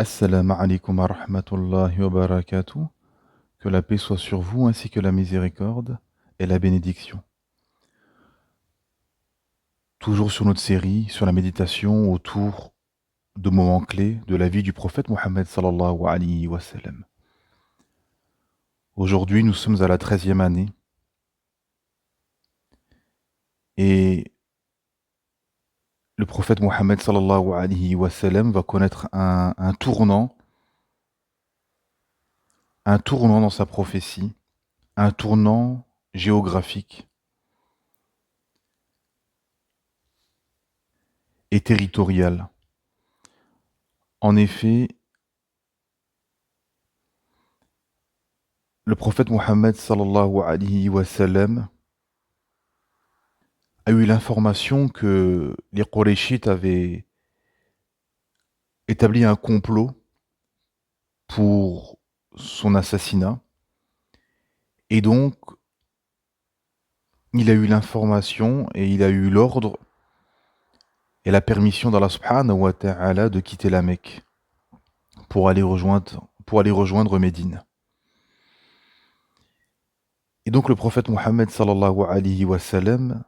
Assalamu alaikum wa rahmatullahi wa barakatuh. Que la paix soit sur vous ainsi que la miséricorde et la bénédiction. Toujours sur notre série sur la méditation autour de moments clés de la vie du prophète Mohammed sallallahu alayhi wa sallam. Aujourd'hui, nous sommes à la 13e année et le prophète Mohammed sallallahu alayhi wa sallam va connaître un tournant dans sa prophétie, un tournant géographique et territorial. En effet, le prophète Mohammed sallallahu alayhi wa sallam a eu l'information que les Qurayshites avaient établi un complot pour son assassinat. Et donc, il a eu l'information et il a eu l'ordre et la permission d'Allah subhanahu wa ta'ala de quitter la Mecque pour aller rejoindre Médine. Et donc le prophète Mohammed sallallahu alayhi wa sallam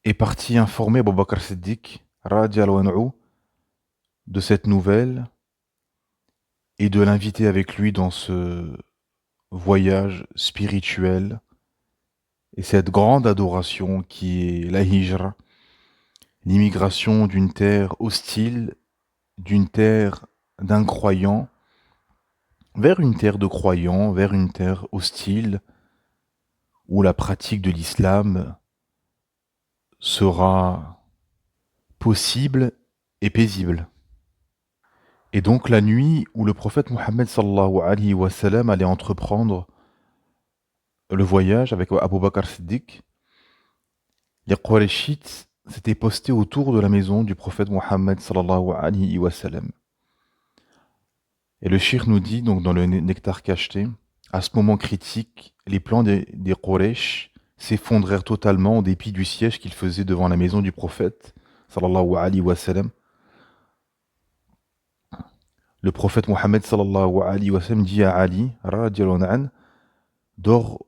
est parti informer Abu Bakr Siddiq radiallahu anhu de cette nouvelle et de l'inviter avec lui dans ce voyage spirituel et cette grande adoration qui est la hijra, l'immigration d'une terre hostile, d'une terre d'incroyants, vers une terre de croyants, vers une terre hostile, où la pratique de l'islam sera possible et paisible. Et donc la nuit où le prophète Mohammed sallallahu alayhi wa sallam allait entreprendre le voyage avec Abu Bakr Siddiq, les Qurayshites s'étaient postés autour de la maison du prophète Mohammed sallallahu alayhi wa sallam. Et le shir nous dit, donc dans le nectar cacheté, à ce moment critique, les plans des Quraysh s'effondrèrent totalement en dépit du siège qu'ils faisaient devant la maison du prophète sallallahu alayhi wa sallam. Le prophète Mohammed sallallahu alayhi wa sallam dit à Ali, radiallahu anhu, dors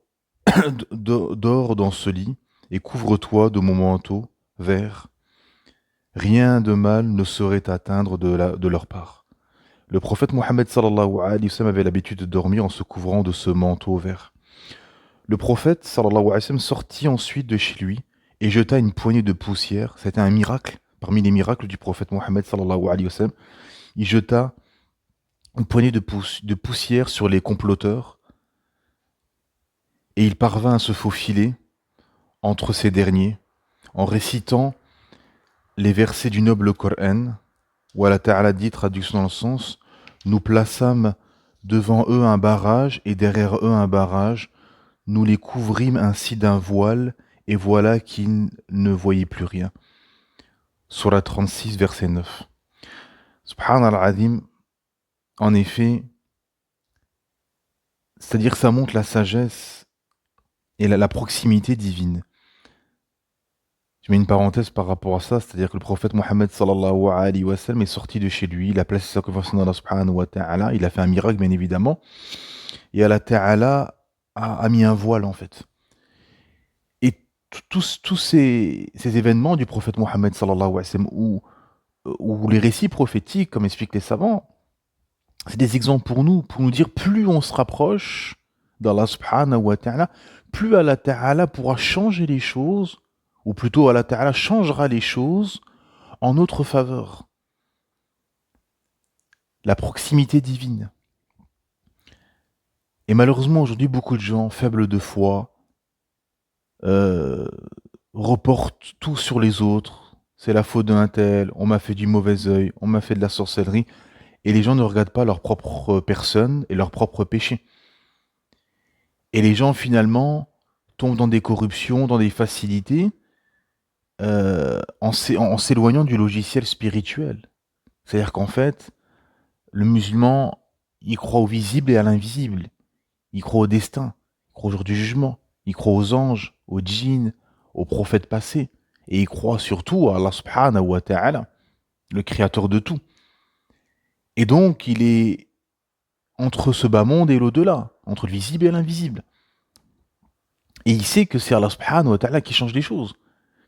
dans ce lit et couvre-toi de mon manteau vert. Rien de mal ne saurait t'atteindre de leur part. Le prophète Mohammed sallallahu alayhi wa sallam avait l'habitude de dormir en se couvrant de ce manteau vert. Le prophète sallallahu alayhi wa sallam sortit ensuite de chez lui et jeta une poignée de poussière. C'était un miracle, parmi les miracles du prophète Mohammed sallallahu alayhi wa sallam. Il jeta une poignée de poussière sur les comploteurs et il parvint à se faufiler entre ces derniers en récitant les versets du noble Coran où Allah Ta'ala dit, traduction dans le sens, nous plaçâmes devant eux un barrage et derrière eux un barrage, nous les couvrîmes ainsi d'un voile et voilà qu'ils ne voyaient plus rien. Surah 36, verset 9. Subhanallah al-Azim, en effet, c'est-à-dire que ça montre la sagesse et la proximité divine. Je mets une parenthèse par rapport à ça, c'est-à-dire que le prophète Mohammed sallallahu alayhi wa sallam est sorti de chez lui, il a placé sa confiance dans Allah subhanahu wa ta'ala, il a fait un miracle bien évidemment, et Allah ta'ala a mis un voile en fait. Et tous ces événements du prophète Mohammed sallallahu alayhi wa sallam, ou les récits prophétiques, comme expliquent les savants, c'est des exemples pour nous dire plus on se rapproche d'Allah subhanahu wa ta'ala, plus Allah ta'ala pourra changer les choses, ou plutôt Allah Ta'ala changera les choses en notre faveur. La proximité divine. Et malheureusement, aujourd'hui, beaucoup de gens faibles de foi reportent tout sur les autres. C'est la faute d'un tel, on m'a fait du mauvais œil, on m'a fait de la sorcellerie. Et les gens ne regardent pas leur propre personne et leur propre péché. Et les gens, finalement, tombent dans des corruptions, dans des facilités, en s'éloignant du logiciel spirituel. C'est-à-dire qu'en fait, le musulman, il croit au visible et à l'invisible. Il croit au destin, il croit au jour du jugement, il croit aux anges, aux djinns, aux prophètes passés. Et il croit surtout à Allah subhanahu wa ta'ala. le créateur de tout. Et donc, il est entre ce bas monde et l'au-delà, entre le visible et l'invisible. Et il sait que c'est Allah subhanahu wa ta'ala qui change les choses.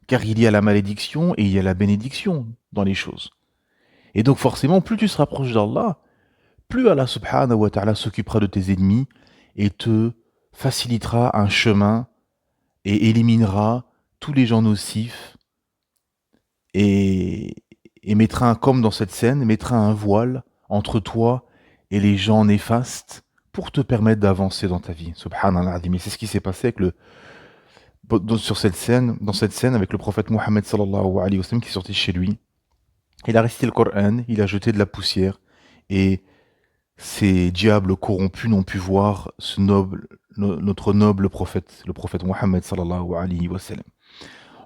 Car il y a la malédiction et il y a la bénédiction dans les choses. Et donc forcément, plus tu se rapproches d'Allah, plus Allah subhanahu wa ta'ala s'occupera de tes ennemis et te facilitera un chemin et éliminera tous les gens nocifs et, et mettra, comme dans cette scène, mettra un voile entre toi et les gens néfastes pour te permettre d'avancer dans ta vie. Subhanallah. Mais c'est ce qui s'est passé avec dans cette scène avec le prophète Mohammed sallallahu alayhi wa sallam qui est sorti chez lui. Il a récité le Coran, il a jeté de la poussière et ces diables corrompus n'ont pu voir notre noble prophète, le prophète Mohammed sallallahu alayhi wa sallam.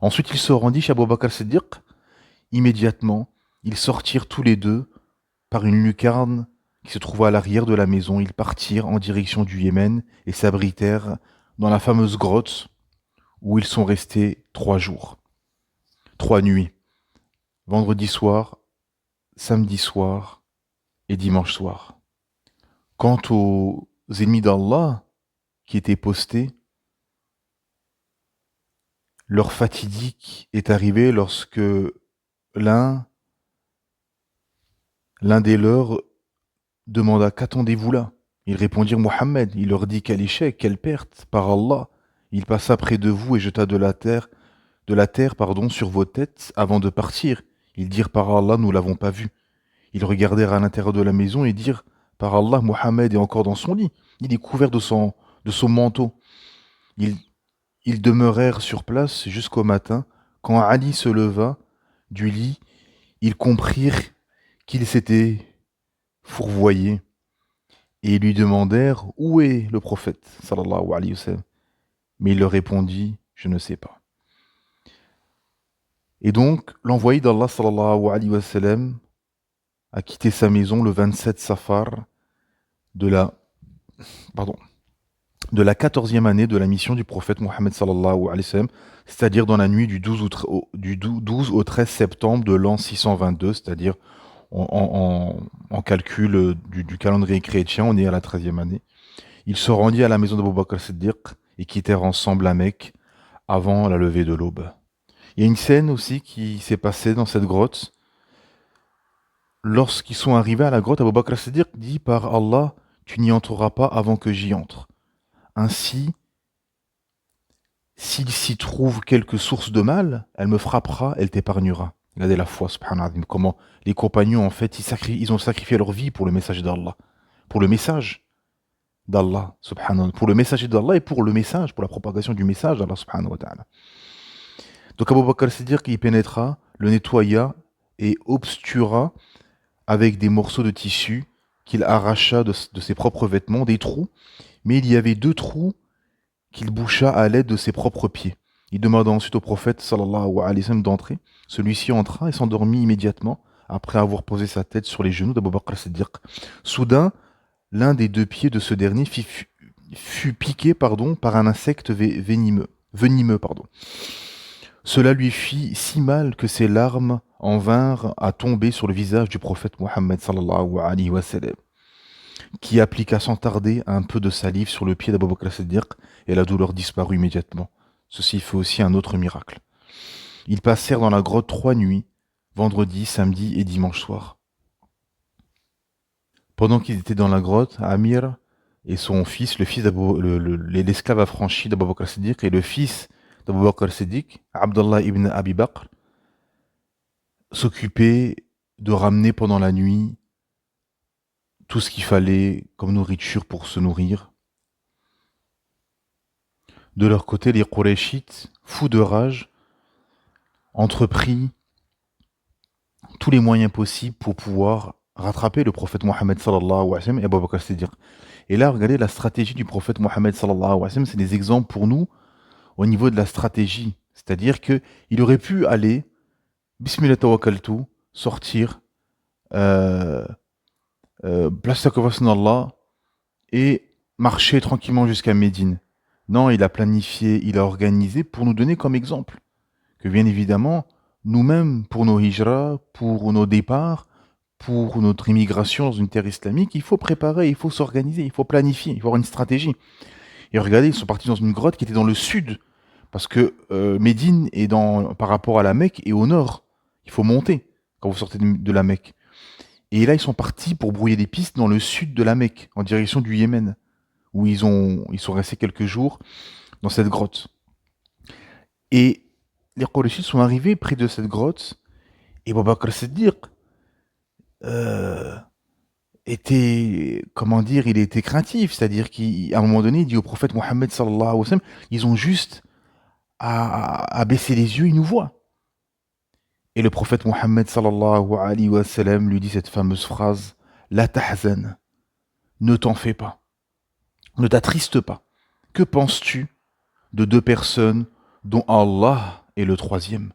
Ensuite, il se rendit chez Abu Bakr Siddiq. Immédiatement, ils sortirent tous les deux par une lucarne qui se trouvait à l'arrière de la maison. Ils partirent en direction du Yémen et s'abritèrent dans la fameuse grotte où ils sont restés 3 jours, 3 nuits, vendredi soir, samedi soir et dimanche soir. Quant aux ennemis d'Allah qui étaient postés, leur fatidique est arrivé lorsque l'un des leurs demanda: qu'attendez-vous là? Ils répondirent: Mohammed. Il leur dit: quel échec, quelle perte, par Allah. Il passa près de vous et jeta de la terre, sur vos têtes avant de partir. Ils dirent: par Allah, nous l'avons pas vu. Ils regardèrent à l'intérieur de la maison et dirent: par Allah, Mohammed est encore dans son lit. Il est couvert de son manteau. Ils demeurèrent sur place jusqu'au matin. Quand Ali se leva du lit, ils comprirent qu'il s'était fourvoyé et lui demandèrent: où est le prophète sallallahu alayhi wa sallam. Mais il leur répondit: je ne sais pas. Et donc l'envoyé d'Allah sallallahu alayhi wa sallam a quitté sa maison le 27 Safar de la 14e année de la mission du prophète Mohammed sallallahu alayhi wa sallam, c'est-à-dire dans la nuit du 12 au 13 septembre de l'an 622, c'est-à-dire en calcul du calendrier chrétien, on est à la 13e année. Il se rendit à la maison d'Abu Bakr Siddiq et quittèrent ensemble la Mecque avant la levée de l'aube. Il y a une scène aussi qui s'est passée dans cette grotte. Lorsqu'ils sont arrivés à la grotte, Abu Bakr Siddiq dit: par Allah, tu n'y entreras pas avant que j'y entre. Ainsi, s'il s'y trouve quelque source de mal, elle me frappera, elle t'épargnera. Regardez la foi, subhanallah, comment les compagnons, en fait, ils ont sacrifié leur vie pour le message d'Allah. Pour le message d'Allah, subhanallah. Pour le messager d'Allah et pour le message, pour la propagation du message d'Allah, subhanahu wa ta'ala. Donc Abu Bakr Siddiq y pénétra, le nettoya et obstura avec des morceaux de tissu qu'il arracha de ses propres vêtements, des trous, mais il y avait 2 trous qu'il boucha à l'aide de ses propres pieds. Il demanda ensuite au prophète sallallahu alayhi wa sallam d'entrer. Celui-ci entra et s'endormit immédiatement après avoir posé sa tête sur les genoux d'Abu Bakr Siddiq. Soudain, l'un des 2 pieds de ce dernier fut piqué par un insecte venimeux. Cela lui fit si mal que ses larmes en vinrent à tomber sur le visage du prophète Mohammed sallallahu alayhi wa sallam, qui appliqua sans tarder un peu de salive sur le pied d'Abu Bakr Siddiq et la douleur disparut immédiatement. Ceci fait aussi un autre miracle. Ils passèrent dans la grotte 3 nuits, vendredi, samedi et dimanche soir. Pendant qu'ils étaient dans la grotte, Amir et son fils, l'esclave affranchi d'Abu Bakr Siddiq et le fils d'Abu Bakr Siddiq, Abdullah ibn Abi Bakr, s'occupaient de ramener pendant la nuit tout ce qu'il fallait comme nourriture pour se nourrir. De leur côté, les Qurayshites, fous de rage, entreprit tous les moyens possibles pour pouvoir rattraper le prophète Mohammed sallallahu alayhi wa sallam et Abu Bakr Siddiq. Et là, regardez la stratégie du prophète Mohammed sallallahu alayhi wa sallam, c'est des exemples pour nous au niveau de la stratégie. C'est-à-dire qu'il aurait pu aller, Bismillah tawakkaltu, sortir, place sa confiance en Allah et marcher tranquillement jusqu'à Médine. Non, il a planifié, il a organisé pour nous donner comme exemple que bien évidemment, nous-mêmes, pour nos hijras, pour nos départs, pour notre immigration dans une terre islamique, il faut préparer, il faut s'organiser, il faut planifier, il faut avoir une stratégie. Et regardez, ils sont partis dans une grotte qui était dans le sud, parce que Médine est par rapport à la Mecque et au nord. Il faut monter quand vous sortez de la Mecque. Et là, ils sont partis pour brouiller des pistes dans le sud de la Mecque, en direction du Yémen, où ils sont restés quelques jours dans cette grotte. Et les Quraysh sont arrivés près de cette grotte, et Abu Bakr Siddiq euh, était, comment dire, il était craintif, c'est-à-dire qu'à un moment donné, il dit au prophète Mohammed sallallahu alayhi wa sallam, ils ont juste à baisser les yeux, ils nous voient. Et le prophète Mohammed sallallahu alayhi wa sallam lui dit cette fameuse phrase, La tahzan, ne t'en fais pas, ne t'attriste pas. Que penses-tu de deux personnes dont Allah est le troisième?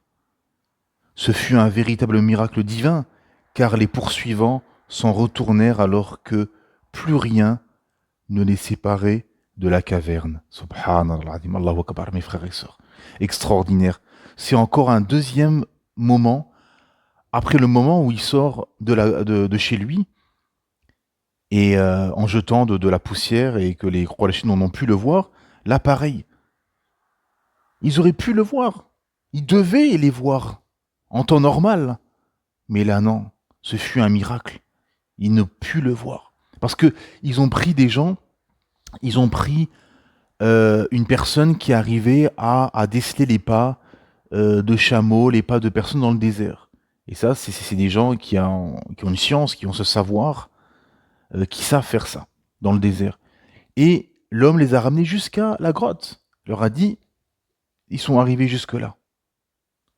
Ce fut un véritable miracle divin, car les poursuivants s'en retournèrent alors que plus rien ne les séparait de la caverne. Subhanallah, Allahu Akbar, mes frères et sœurs. Extraordinaire. C'est encore un deuxième moment, après le moment où il sort de chez lui, et en jetant de la poussière, et que les Quraysh n'ont pu le voir, là pareil. Ils auraient pu le voir. Ils devaient les voir en temps normal. Mais là, non. Ce fut un miracle. Ils ne purent le voir. Parce que ils ont pris des gens, ils ont pris une personne qui arrivait à déceler les pas de chameaux, les pas de personnes dans le désert. Et ça, c'est des gens qui ont une science, qui ont ce savoir, qui savent faire ça dans le désert. Et l'homme les a ramenés jusqu'à la grotte. Il leur a dit, ils sont arrivés jusque-là.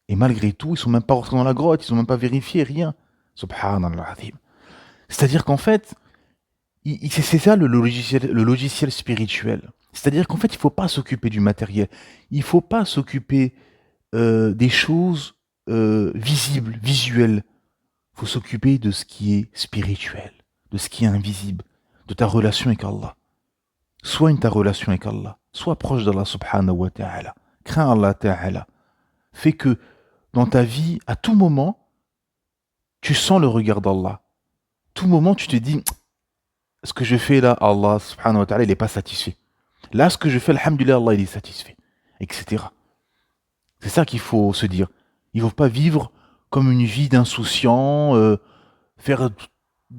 Et malgré tout, ils sont même pas rentrés dans la grotte, ils sont même pas vérifié, rien. Subhanallah. C'est-à-dire qu'en fait, c'est ça le logiciel spirituel. C'est-à-dire qu'en fait, il ne faut pas s'occuper du matériel. Il ne faut pas s'occuper des choses visibles, visuelles. Il faut s'occuper de ce qui est spirituel, de ce qui est invisible, de ta relation avec Allah. Soigne ta relation avec Allah. Sois proche d'Allah subhanahu wa ta'ala. Crains Allah ta'ala. Fais que dans ta vie, à tout moment, tu sens le regard d'Allah. Tout moment, tu te dis, ce que je fais là, Allah subhanahu wa ta'ala, il n'est pas satisfait. Là, ce que je fais, alhamdulillah, Allah, il est satisfait. Etc. C'est ça qu'il faut se dire. Il ne faut pas vivre comme une vie d'insouciant, faire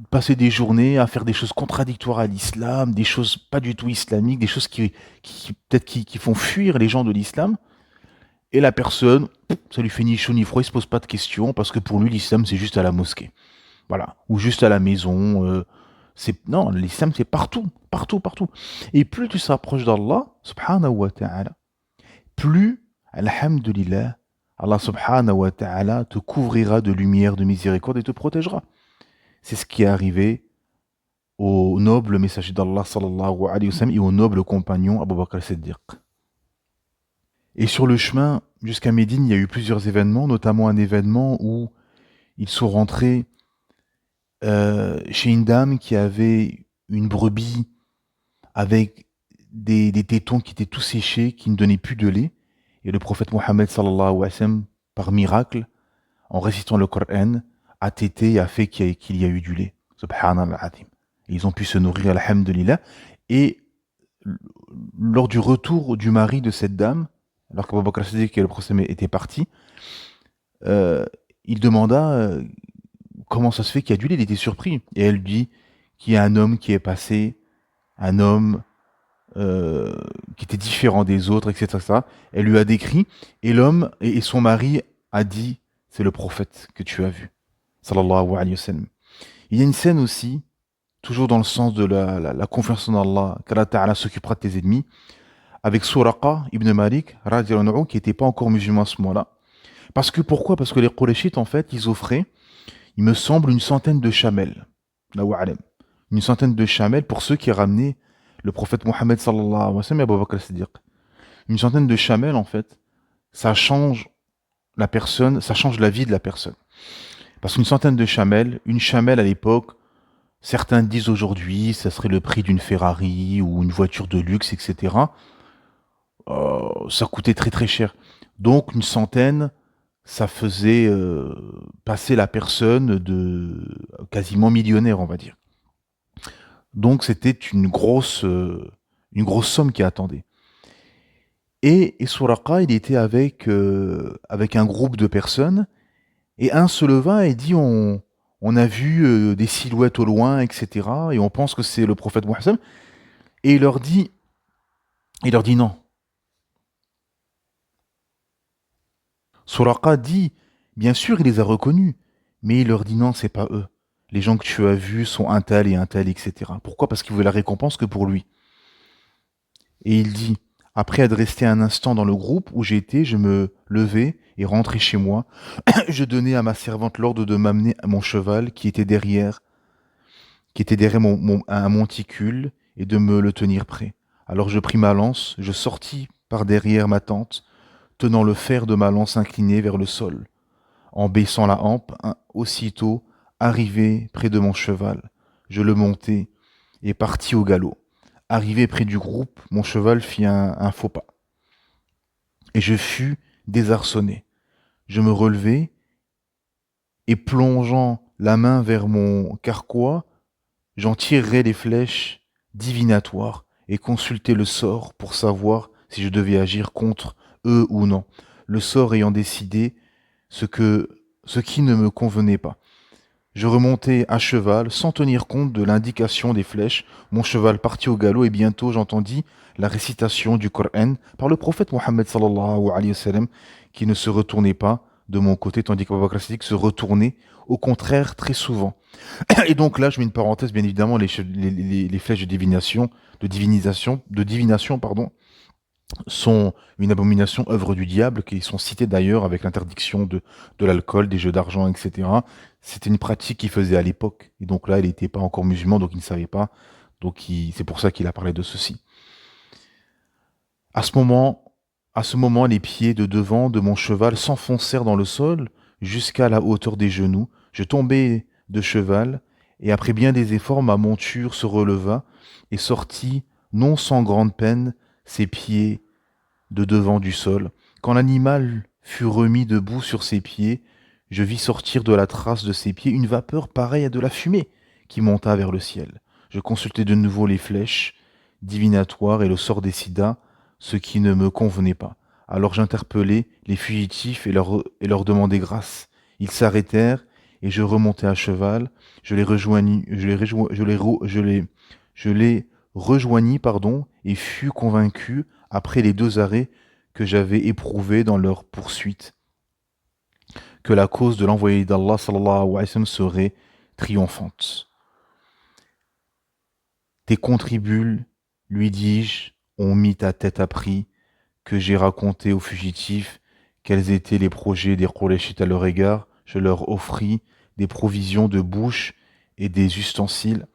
passer des journées à faire des choses contradictoires à l'islam, des choses pas du tout islamiques, des choses peut-être qui font fuir les gens de l'islam. Et la personne, ça lui fait ni chaud ni froid, il se pose pas de questions, parce que pour lui, l'islam, c'est juste à la mosquée. Voilà. Ou juste à la maison. Non, l'islam, c'est partout. Partout, partout. Et plus tu s'approches d'Allah, subhanahu wa ta'ala, plus, alhamdulillah, Allah subhanahu wa ta'ala te couvrira de lumière, de miséricorde et te protégera. C'est ce qui est arrivé au noble messager d'Allah sallallahu alayhi wa sallam et au noble compagnon Abu Bakr Siddiq. Et sur le chemin jusqu'à Médine, il y a eu plusieurs événements, notamment un événement où ils sont rentrés chez une dame qui avait une brebis avec des tétons qui étaient tout séchés, qui ne donnaient plus de lait. Et le prophète Mohammed sallallahu alayhi wa sallam, par miracle, en récitant le Coran, a tété et a fait qu'il y a eu du lait. Subhanallah azim. Et ils ont pu se nourrir, alhamdulillah. Et lors du retour du mari de cette dame, alors qu'Abu Bakr Siddiq et le prophète étaient partis, il demanda comment ça se fait qu'il y a du lait. Il était surpris. Et elle dit qu'il y a un homme qui est passé, un homme qui était différent des autres, etc. Elle lui a décrit, et l'homme et son mari a dit, c'est le prophète que tu as vu. Sallallahu alayhi wa sallam. Il y a une scène aussi, toujours dans le sens de la confiance en Allah, qu'Allah Ta'ala s'occupera de tes ennemis, avec Suraqa ibn Malik, radiallahu anhu, qui n'était pas encore musulman à ce moment-là. Parce que pourquoi? Parce que les Qurayshites, en fait, ils offraient, il me semble, une centaine de chamelles. Une centaine de chamelles pour ceux qui ramenaient le prophète Mohammed sallallahu alayhi wa sallam et Abu Bakr as-Siddiq. Une centaine de chamelles, en fait, ça change la personne, ça change la vie de la personne. Parce qu'une centaine de chamelles, une chamelle à l'époque, certains disent aujourd'hui, ça serait le prix d'une Ferrari ou une voiture de luxe, etc. Ça coûtait très très cher. Donc une centaine, ça faisait passer la personne de quasiment millionnaire, on va dire. Donc c'était une grosse somme qui attendait. Et Suraqa, il était avec un groupe de personnes, et un se leva et dit on a vu des silhouettes au loin, etc. Et on pense que c'est le prophète Mohammed. Et il leur dit non. Suraqa dit, bien sûr, il les a reconnus, mais il leur dit non, c'est pas eux. Les gens que tu as vus sont un tel, etc. Pourquoi? Parce qu'il veut la récompense que pour lui. Et il dit, après être resté un instant dans le groupe où j'étais, je me levai et rentrai chez moi. Je donnai à ma servante l'ordre de m'amener à mon cheval qui était derrière un monticule et de me le tenir prêt. Alors je pris ma lance, je sortis par derrière ma tente, tenant le fer de ma lance incliné vers le sol. En baissant la hampe, aussitôt arrivé près de mon cheval, je le montai et partis au galop. Arrivé près du groupe, mon cheval fit un faux pas, et je fus désarçonné. Je me relevai, et plongeant la main vers mon carquois, j'en tirerai les flèches divinatoires, et consultai le sort pour savoir si je devais agir contre eux ou non, le sort ayant décidé ce qui ne me convenait pas. Je remontai à cheval, sans tenir compte de l'indication des flèches. Mon cheval partit au galop et bientôt j'entendis la récitation du Coran par le prophète Mohammed sallallahu alayhi wa sallam, qui ne se retournait pas de mon côté, tandis qu'Abu Bakr Siddiq se retournait, au contraire, très souvent. Et donc là, je mets une parenthèse, bien évidemment, les flèches de divination, pardon, sont une abomination, œuvre du diable, qui sont citées d'ailleurs avec l'interdiction de l'alcool, des jeux d'argent, etc. C'était une pratique qu'il faisait à l'époque. Et donc là, il n'était pas encore musulman, donc il ne savait pas. Donc c'est pour ça qu'il a parlé de ceci. À ce moment, à ce moment, les pieds de devant de mon cheval s'enfoncèrent dans le sol jusqu'à la hauteur des genoux. Je tombai de cheval, et après bien des efforts, ma monture se releva et sortit, non sans grande peine, ses pieds de devant du sol. Quand l'animal fut remis debout sur ses pieds, je vis sortir de la trace de ses pieds une vapeur pareille à de la fumée qui monta vers le ciel. Je consultai de nouveau les flèches divinatoires et le sort décida ce qui ne me convenait pas. Alors j'interpellai les fugitifs et leur demandai grâce. Ils s'arrêtèrent et je remontai à cheval. Je les rejoignis, je les rejoignis, pardon, et fus convaincu après les 2 arrêts que j'avais éprouvés dans leur poursuite, que la cause de l'envoyé d'Allah sallallahu alayhi wa sallam serait triomphante. Tes contribules, lui dis-je, ont mis ta tête à prix, que j'ai raconté aux fugitifs quels étaient les projets des Qurayshites à leur égard. Je leur offris des provisions de bouche et des ustensiles,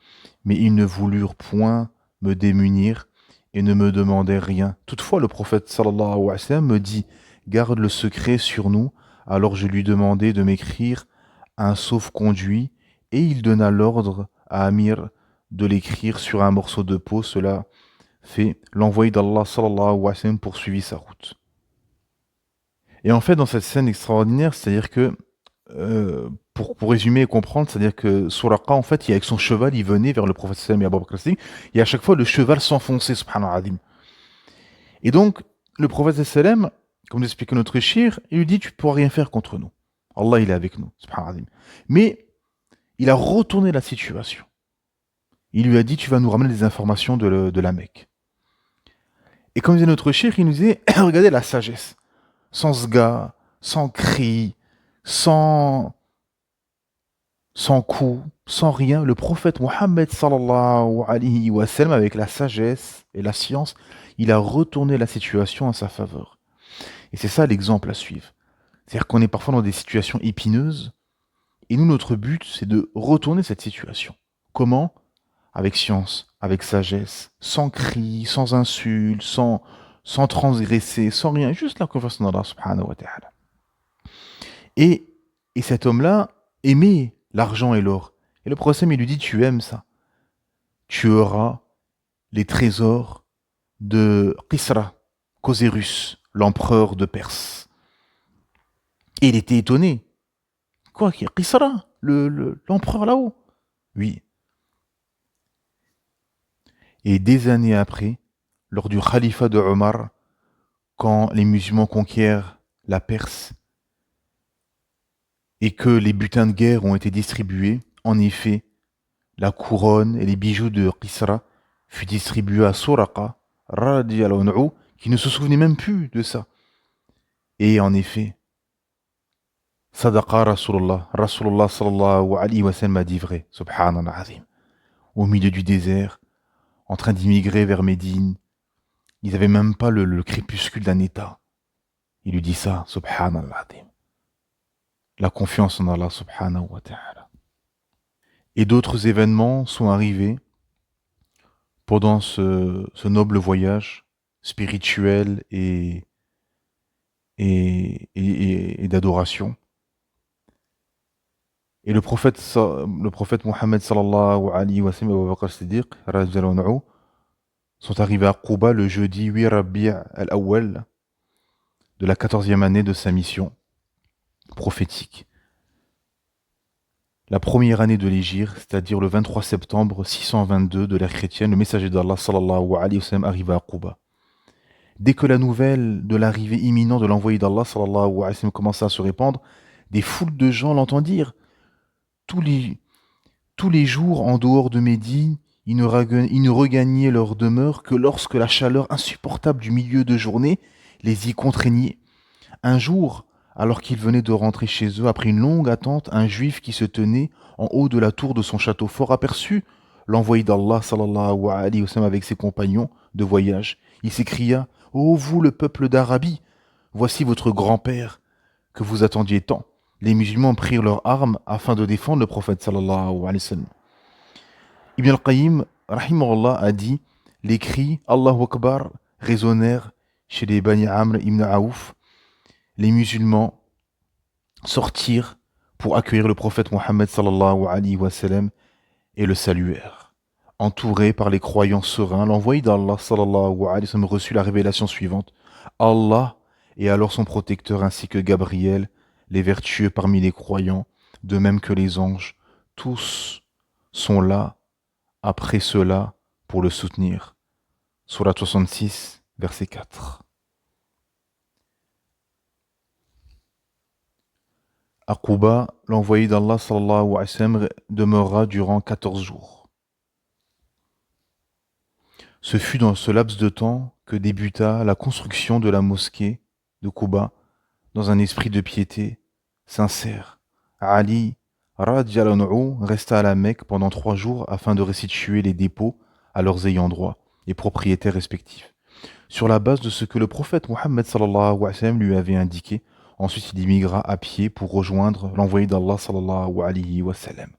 mais ils ne voulurent point me démunir et ne me demandèrent rien. Toutefois, le prophète sallallahu alayhi wa sallam me dit, garde le secret sur nous. Alors je lui demandai de m'écrire un sauf-conduit, et il donna l'ordre à Amir de l'écrire sur un morceau de peau. Cela fait, l'envoyé d'Allah sallallahu alayhi wa sallam poursuivit sa route. Et en fait, dans cette scène extraordinaire, c'est-à-dire que, pour résumer et comprendre, c'est-à-dire que Suraqa, en fait, avec son cheval, il venait vers le prophète sallam et Abu Bakr as-Siddiq, et à chaque fois, le cheval s'enfonçait, subhanallah. Et donc, le prophète sallam, comme l'expliquait notre shir, il lui dit, tu ne pourras rien faire contre nous. Allah, il est avec nous, subhanallah. Mais il a retourné la situation. Il lui a dit, tu vas nous ramener des informations de la Mecque. Et comme disait notre shir, il nous disait, regardez la sagesse. Sans sga, sans cri, sans coup, sans rien, le prophète Mohammed sallallahu alayhi wa sallam, avec la sagesse et la science, il a retourné la situation à sa faveur. Et c'est ça l'exemple à suivre. C'est-à-dire qu'on est parfois dans des situations épineuses, et nous, notre but, c'est de retourner cette situation. Comment? Avec science, avec sagesse, sans cri, sans insulte, sans transgresser, sans rien, juste la confiance en Allah subhanahu wa ta'ala. Et, et cet homme-là aimait l'argent et l'or. Et le prophète, il lui dit, tu aimes ça. Tu auras les trésors de Qisra, Cosérus, l'empereur de Perse. Et il était étonné. Quoi, Qisra, l'empereur là-haut? Oui. Et des années après, lors du califat de Omar, quand les musulmans conquièrent la Perse et que les butins de guerre ont été distribués, en effet, la couronne et les bijoux de Qisra furent distribués à Suraqa, radiyallahu anhu, qui ne se souvenait même plus de ça. Et en effet, Sadaqa Rasulullah sallallahu alayhi wa sallam a dit vrai, subhanallah azim. Au milieu du désert, en train d'immigrer vers Médine, ils n'avaient même pas le crépuscule d'un état. Il lui dit ça, subhanallah azim. La confiance en Allah subhanahu wa ta'ala. Et d'autres événements sont arrivés pendant ce noble voyage spirituel et d'adoration. Et le prophète Mohammed sallallahu alayhi wa sallam et Abu Bakr Siddiq radhiyallahu anhu sont arrivés à Quba le jeudi 8 Rabi' al-Awwal de la 14e année de sa mission prophétique. La première année de l'Hégire, c'est-à-dire le 23 septembre 622 de l'ère chrétienne, le messager d'Allah sallallahu alayhi wa sallam arriva à Quba. Dès que la nouvelle de l'arrivée imminente de l'envoyé d'Allah sallallahu alayhi wa sallam commença à se répandre, des foules de gens l'entendirent. Tous les jours, en dehors de Médine, ils ne regagnaient leur demeure que lorsque la chaleur insupportable du milieu de journée les y contraignait. Un jour, alors qu'ils venaient de rentrer chez eux après une longue attente, un juif qui se tenait en haut de la tour de son château fort aperçut l'envoyé d'Allah sallallahu alayhi wa sallam avec ses compagnons de voyage. Il s'écria: Ô vous le peuple d'Arabie, voici votre grand-père que vous attendiez tant. Les musulmans prirent leurs armes afin de défendre le prophète sallallahu alayhi wa sallam. Ibn al-Qayyim rahimahullah a dit: les cris Allahu Akbar résonnèrent chez les Bani Amr ibn Aouf. Les musulmans sortirent pour accueillir le prophète Mohammed sallallahu alayhi wa sallam et le saluèrent. Entouré par les croyants sereins, l'envoyé d'Allah sallallahu alayhi wa sallam reçut la révélation suivante: Allah est alors son protecteur ainsi que Gabriel, les vertueux parmi les croyants, de même que les anges. Tous sont là après cela pour le soutenir. Surat 66, verset 4. À Quba, l'envoyé d'Allah sallallahu alayhi wa sallam demeura durant 14 jours. Ce fut dans ce laps de temps que débuta la construction de la mosquée de Quba dans un esprit de piété sincère. Ali radhiyallahu anhu resta à la Mecque pendant 3 jours afin de restituer les dépôts à leurs ayants droit et propriétaires respectifs. Sur la base de ce que le prophète Mohammed sallallahu alayhi wa sallam lui avait indiqué, ensuite il immigra à pied pour rejoindre l'envoyé d'Allah sallallahu alayhi wa sallam.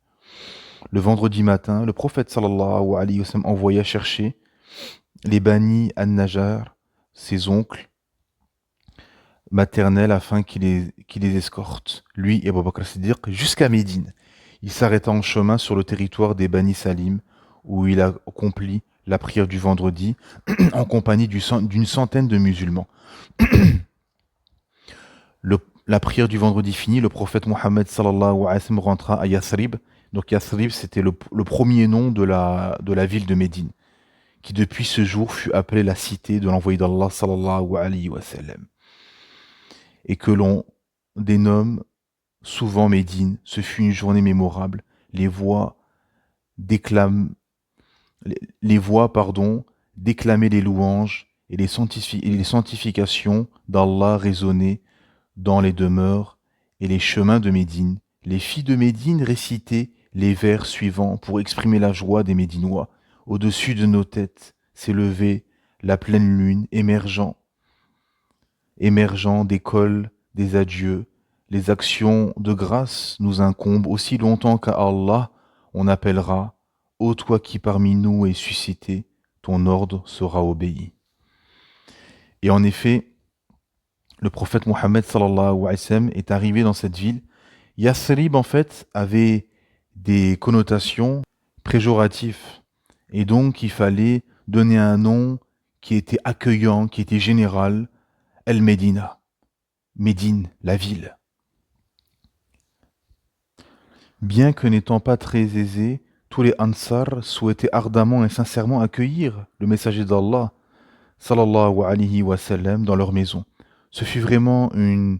Le vendredi matin, le prophète sallallahu alayhi wa sallam envoya chercher les Bani an-Najjar, ses oncles maternels, afin qu'il les escorte, lui et Abu Bakr Siddiq, jusqu'à Médine. Il s'arrêta en chemin sur le territoire des Bani Salim, où il accomplit la prière du vendredi en compagnie d'une centaine de musulmans. La prière du vendredi finie, le prophète Mohammed sallallahu alayhi wa sallam rentra à Yathrib. Donc Yathrib, c'était le premier nom de la ville de Médine, qui depuis ce jour fut appelée la cité de l'envoyé d'Allah sallallahu alayhi wa sallam, et que l'on dénomme souvent Médine. Ce fut une journée mémorable. Les voix déclamaient les louanges et les sanctifications d'Allah résonnaient dans les demeures et les chemins de Médine. Les filles de Médine récitaient les vers suivants pour exprimer la joie des Médinois. Au-dessus de nos têtes s'élevait la pleine lune, émergeant des cols des adieux. Les actions de grâce nous incombent aussi longtemps qu'à Allah on appellera: ô toi qui parmi nous es suscité, ton ordre sera obéi. Et en effet, le prophète Mohammed sallallahu alayhi wa sallam est arrivé dans cette ville. Yathrib, en fait, avait des connotations péjoratives. Et donc, il fallait donner un nom qui était accueillant, qui était général: El Medina. Médine, la ville. Bien que n'étant pas très aisés, tous les Ansar souhaitaient ardemment et sincèrement accueillir le messager d'Allah, sallallahu alayhi wa sallam, dans leur maison. Ce fut vraiment une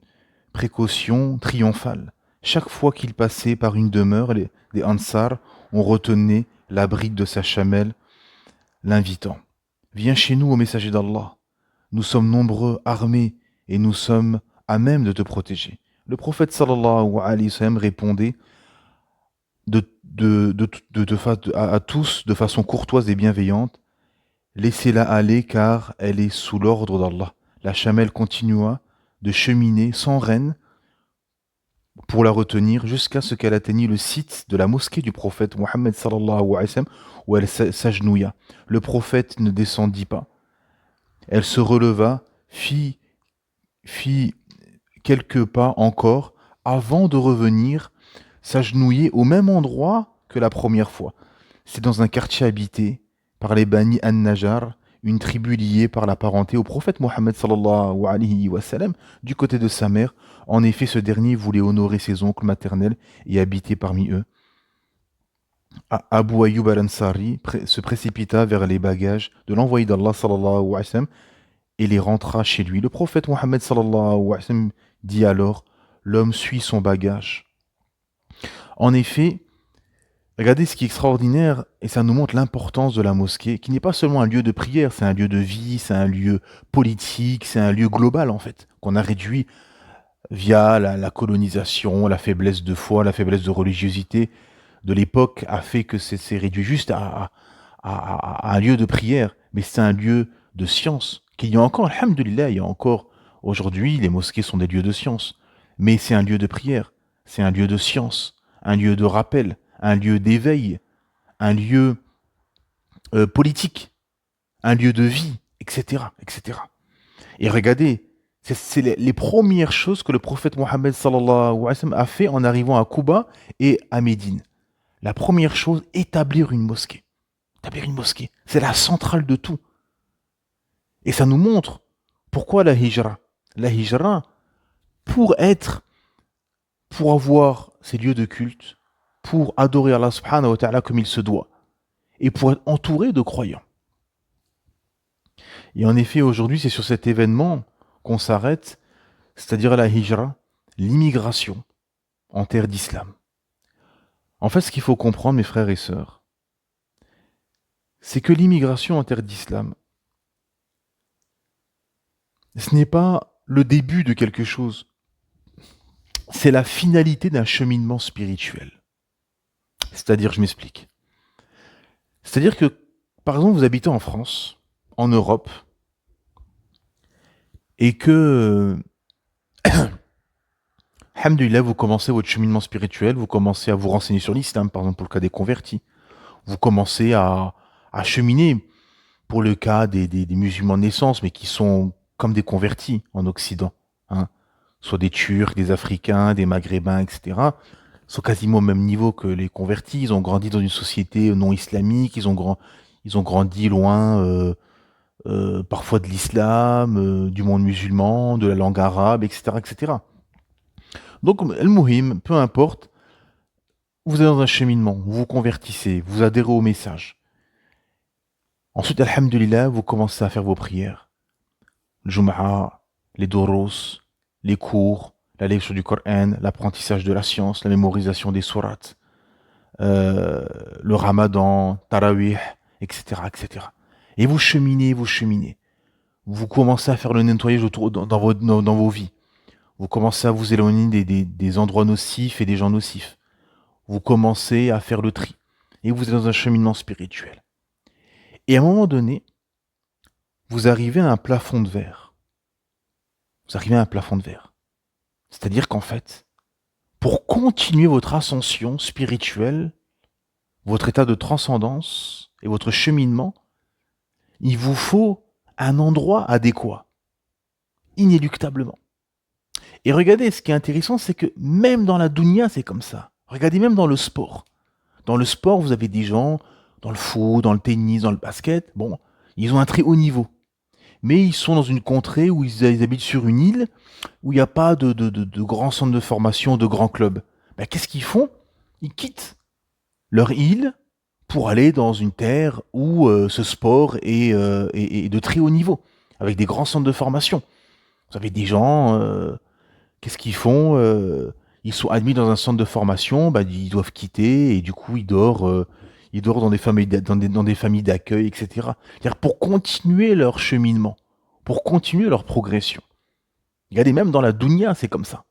précaution triomphale. Chaque fois qu'il passait par une demeure des Ansar, on retenait la bride de sa chamelle, l'invitant. Viens chez nous, ô messager d'Allah. Nous sommes nombreux, armés, et nous sommes à même de te protéger. Le prophète sallallahu alayhi wa sallam répondait à tous de façon courtoise et bienveillante, laissez-la aller car elle est sous l'ordre d'Allah. La chamelle continua de cheminer sans rêne pour la retenir jusqu'à ce qu'elle atteignît le site de la mosquée du prophète Mohammed sallallahu alayhi wa sallam où elle s'agenouilla. Le prophète ne descendit pas. Elle se releva, fit quelques pas encore avant de revenir s'agenouiller au même endroit que la première fois. C'est dans un quartier habité par les Bani an-Najjar, une tribu liée par la parenté au prophète Mohammed sallallahu alayhi wa sallam, du côté de sa mère. En effet, ce dernier voulait honorer ses oncles maternels et habiter parmi eux. Abu Ayyub al-Ansari se précipita vers les bagages de l'envoyé d'Allah sallallahu alayhi wa sallam et les rentra chez lui. Le prophète Mohammed sallallahu alayhi wa sallam dit alors, l'homme suit son bagage. En effet, regardez ce qui est extraordinaire, et ça nous montre l'importance de la mosquée, qui n'est pas seulement un lieu de prière, c'est un lieu de vie, c'est un lieu politique, c'est un lieu global en fait, qu'on a réduit via la colonisation, la faiblesse de foi, la faiblesse de religiosité de l'époque a fait que c'est réduit juste à un lieu de prière, mais c'est un lieu de science, qu'il y a encore, alhamdoulilah, il y a encore, aujourd'hui, les mosquées sont des lieux de science, mais c'est un lieu de prière, c'est un lieu de science, un lieu de rappel, un lieu d'éveil, un lieu politique, un lieu de vie, etc., etc. Et regardez, c'est les premières choses que le prophète Mohammed sallallahu alayhi wa sallam a fait en arrivant à Kouba et à Médine. La première chose, établir une mosquée. Établir une mosquée, c'est la centrale de tout. Et ça nous montre pourquoi la hijra. La hijra, pour avoir ces lieux de culte, pour adorer Allah subhanahu wa ta'ala comme il se doit, et pour être entouré de croyants. Et en effet, aujourd'hui, c'est sur cet événement qu'on s'arrête, c'est-à-dire la hijra, l'immigration en terre d'islam. En fait, ce qu'il faut comprendre, mes frères et sœurs, c'est que l'immigration en terre d'islam, ce n'est pas le début de quelque chose, c'est la finalité d'un cheminement spirituel. C'est-à-dire, je m'explique. C'est-à-dire que, par exemple, vous habitez en France, en Europe, et que, alhamdoulilah, vous commencez votre cheminement spirituel, vous commencez à vous renseigner sur l'islam, par exemple pour le cas des convertis. Vous commencez à cheminer pour le cas des musulmans de naissance, mais qui sont comme des convertis en Occident. Hein. Soit des Turcs, des Africains, des Maghrébins, etc. Ils sont quasiment au même niveau que les convertis. Ils ont grandi dans une société non islamique, ils ont grandi loin parfois de l'islam, du monde musulman, de la langue arabe, etc. etc. Donc, al-Muhim, peu importe, vous êtes dans un cheminement, vous vous convertissez, vous adhérez au message. Ensuite, alhamdulillah, vous commencez à faire vos prières. Le Jum'a, les Doros, les cours, la lecture du Coran, l'apprentissage de la science, la mémorisation des sourates, le Ramadan, Tarawih, etc., etc. Et vous cheminez, vous cheminez. Vous commencez à faire le nettoyage autour dans vos vies. Vous commencez à vous éloigner des endroits nocifs et des gens nocifs. Vous commencez à faire le tri. Et vous êtes dans un cheminement spirituel. Et à un moment donné, vous arrivez à un plafond de verre. Vous arrivez à un plafond de verre. C'est-à-dire qu'en fait, pour continuer votre ascension spirituelle, votre état de transcendance et votre cheminement, il vous faut un endroit adéquat, inéluctablement. Et regardez, ce qui est intéressant, c'est que même dans la dunya, c'est comme ça. Regardez, même dans le sport. Dans le sport, vous avez des gens, dans le foot, dans le tennis, dans le basket, bon, ils ont un très haut niveau. Mais ils sont dans une contrée où ils habitent sur une île, où il n'y a pas de grands centres de formation, de grands clubs. Ben, qu'est-ce qu'ils font? Ils quittent leur île pour aller dans une terre où ce sport est de très haut niveau, avec des grands centres de formation. Vous avez des gens, qu'est-ce qu'ils font ils sont admis dans un centre de formation, bah, ils doivent quitter et du coup ils dorment dans des familles dans des familles d'accueil, etc. C'est-à-dire pour continuer leur cheminement, pour continuer leur progression. Regardez, même dans la dunya, c'est comme ça.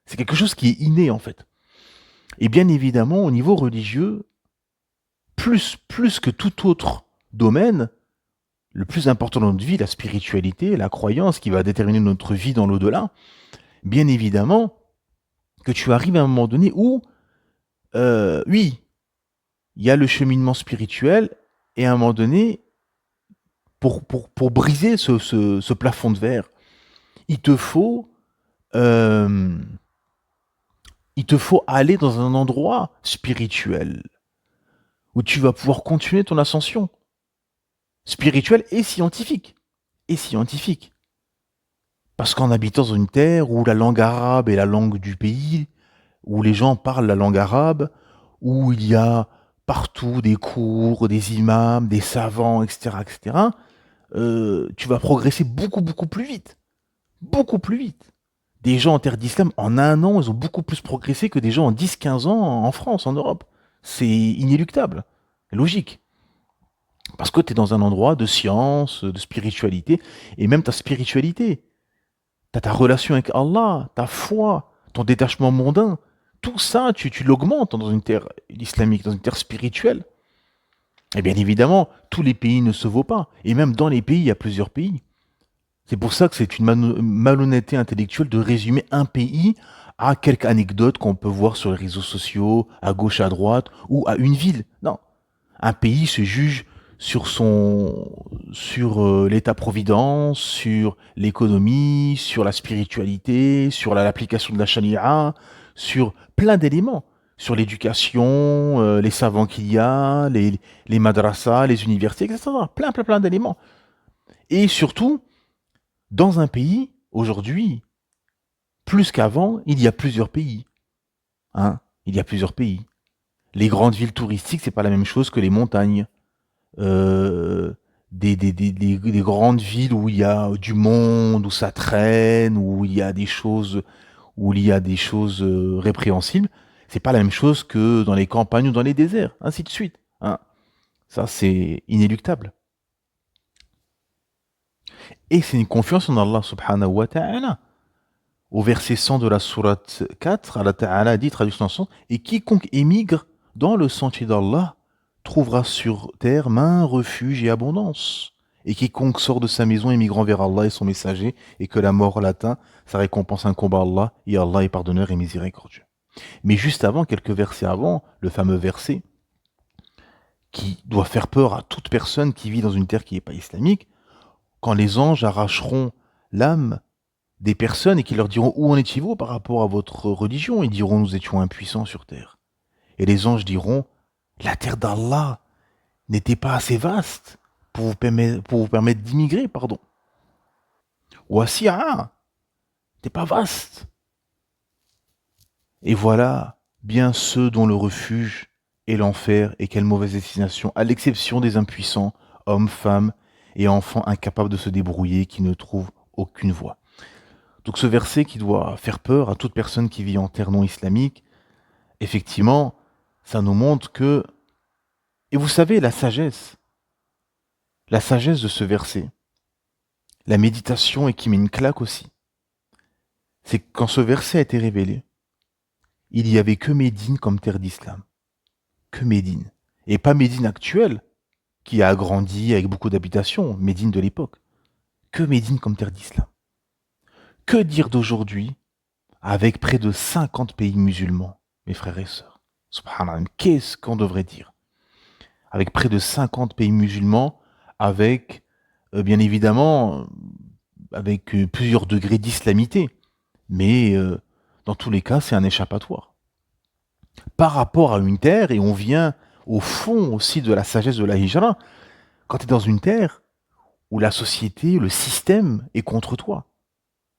C'est quelque chose qui est inné en fait. Et bien évidemment, au niveau religieux, plus que tout autre domaine, le plus important dans notre vie, la spiritualité, la croyance qui va déterminer notre vie dans l'au-delà, bien évidemment que tu arrives à un moment donné où, oui, il y a le cheminement spirituel, et à un moment donné, pour briser ce plafond de verre, il te faut, euh, il te faut aller dans un endroit spirituel où tu vas pouvoir continuer ton ascension spirituelle et scientifique. Et scientifique. Parce qu'en habitant dans une terre où la langue arabe est la langue du pays, où les gens parlent la langue arabe, où il y a partout des cours, des imams, des savants, etc., etc., tu vas progresser beaucoup plus vite. Beaucoup plus vite. Des gens en terre d'islam, en un an, ils ont beaucoup plus progressé que des gens en 10-15 ans en France, en Europe. C'est inéluctable. Logique. Parce que tu es dans un endroit de science, de spiritualité, et même ta spiritualité. Tu as ta relation avec Allah, ta foi, ton détachement mondain. Tout ça, tu l'augmentes dans une terre islamique, dans une terre spirituelle. Et bien évidemment, tous les pays ne se vaut pas. Et même dans les pays, il y a plusieurs pays. C'est pour ça que c'est une malhonnêteté intellectuelle de résumer un pays à quelques anecdotes qu'on peut voir sur les réseaux sociaux, à gauche, à droite, ou à une ville. Non. Un pays se juge sur l'état-providence, sur l'économie, sur la spiritualité, sur l'application de la charia, sur plein d'éléments, sur l'éducation, les savants qu'il y a, les madrasas, les universités, etc. Plein d'éléments. Et surtout, dans un pays, aujourd'hui, plus qu'avant, il y a plusieurs pays. Hein, il y a plusieurs pays. Les grandes villes touristiques, c'est pas la même chose que les montagnes. euh, des grandes villes où il y a du monde, où ça traîne, où il y a des choses répréhensibles, c'est pas la même chose que dans les campagnes ou dans les déserts, ainsi de suite. Hein. Ça, c'est inéluctable. Et c'est une confiance en Allah subhanahu wa ta'ala. Au verset 100 de la sourate 4, Allah Ta'ala dit, traduction en sens, et quiconque émigre dans le sentier d'Allah trouvera sur terre main, refuge et abondance. Et quiconque sort de sa maison émigrant vers Allah et son messager, et que la mort l'atteint, sa récompense incombe à Allah, et Allah est pardonneur et miséricordieux. Mais juste avant, quelques versets avant, le fameux verset qui doit faire peur à toute personne qui vit dans une terre qui n'est pas islamique, quand les anges arracheront l'âme des personnes et qui leur diront où en étiez-vous par rapport à votre religion. Ils diront nous étions impuissants sur terre. Et les anges diront la terre d'Allah n'était pas assez vaste pour vous permettre d'immigrer, pardon. Wasi'a, n'était pas vaste. Et voilà bien ceux dont le refuge est l'enfer et quelle mauvaise destination, à l'exception des impuissants, hommes, femmes et enfants incapables de se débrouiller qui ne trouvent aucune voie. Donc ce verset qui doit faire peur à toute personne qui vit en terre non islamique, effectivement, ça nous montre que... Et vous savez, la sagesse de ce verset, la méditation et qui met une claque aussi, c'est que quand ce verset a été révélé, il n'y avait que Médine comme terre d'islam. Que Médine. Et pas Médine actuelle, qui a agrandi avec beaucoup d'habitations, Médine de l'époque. Que Médine comme terre d'islam. Que dire d'aujourd'hui avec près de 50 pays musulmans, mes frères et sœurs. Subhanallah, qu'est-ce qu'on devrait dire? Avec près de 50 pays musulmans, avec, bien évidemment, avec plusieurs degrés d'islamité. Mais dans tous les cas, c'est un échappatoire. Par rapport à une terre, et on vient au fond aussi de la sagesse de la hijra, quand tu es dans une terre où la société, le système est contre toi.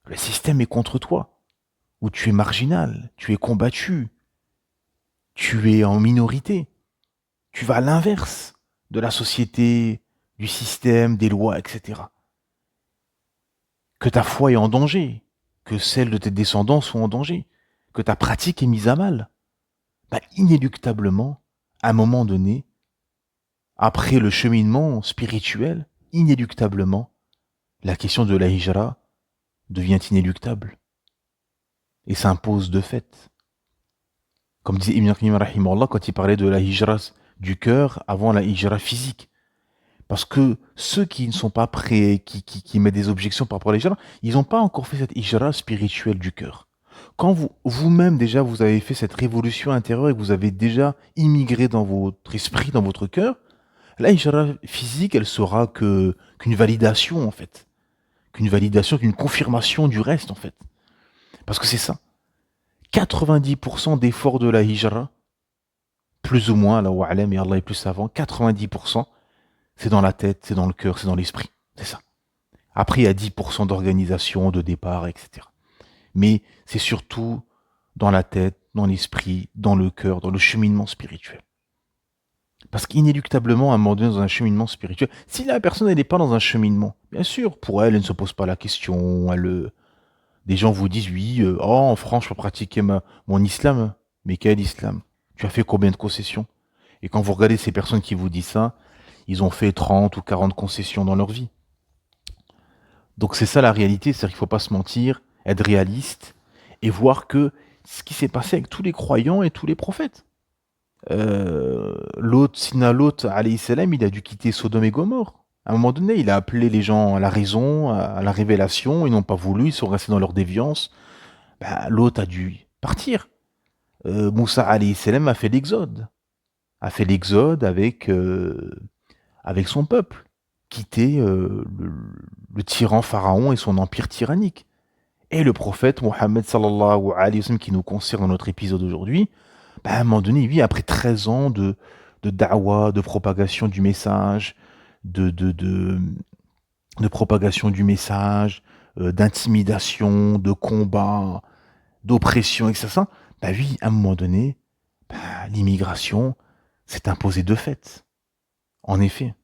Le système est contre toi. Où tu es marginal, tu es combattu, tu es en minorité. Tu vas à l'inverse de la société, du système, des lois, etc. Que ta foi est en danger, que celle de tes descendants soit en danger, que ta pratique est mise à mal. Bah, inéluctablement, à un moment donné, après le cheminement spirituel, inéluctablement, la question de la hijra devient inéluctable et s'impose de fait. Comme disait Ibn Qayyim rahimahullah quand il parlait de la hijra du cœur avant la hijra physique. Parce que ceux qui ne sont pas prêts, qui mettent des objections par rapport à la hijra, ils n'ont pas encore fait cette hijra spirituelle du cœur. Quand vous-même déjà vous avez fait cette révolution intérieure et que vous avez déjà immigré dans votre esprit, dans votre cœur, la hijra physique, elle sera qu'une validation en fait. Qu'une validation, qu'une confirmation du reste en fait. Parce que c'est ça. 90% d'efforts de la hijra, plus ou moins, Allah wa alam, et Allah est plus savant, 90%, c'est dans la tête, c'est dans le cœur, c'est dans l'esprit. C'est ça. Après, il y a 10% d'organisation, de départ, etc. Mais c'est surtout dans la tête, dans l'esprit, dans le cœur, dans le cheminement spirituel. Parce qu'inéluctablement, à un moment donné, dans un cheminement spirituel, si la personne n'est pas dans un cheminement, bien sûr, pour elle, elle ne se pose pas la question, des gens vous disent, oui, en France, je peux pratiquer mon islam. Mais quel islam? Tu as fait combien de concessions? Et quand vous regardez ces personnes qui vous disent ça, ils ont fait 30 ou 40 concessions dans leur vie. Donc c'est ça la réalité, c'est-à-dire qu'il ne faut pas se mentir, être réaliste, et voir que ce qui s'est passé avec tous les croyants et tous les prophètes. Sina Lot, alayhi salam, il a dû quitter Sodome et Gomorre. À un moment donné, il a appelé les gens à la raison, à la révélation, ils n'ont pas voulu, ils sont restés dans leur déviance. Bah, Lot a dû partir. Moussa alayhi salam a fait l'exode. Avec son peuple. Quitter le tyran pharaon et son empire tyrannique. Et le prophète Mohammed sallallahu alayhi wa sallam qui nous concerne dans notre épisode aujourd'hui, bah, à un moment donné, lui, après 13 ans de da'wah, de propagation du message, de propagation du message, d'intimidation, de combat, d'oppression, etc. Bah oui, à un moment donné, bah, l'immigration s'est imposée de fait. En effet.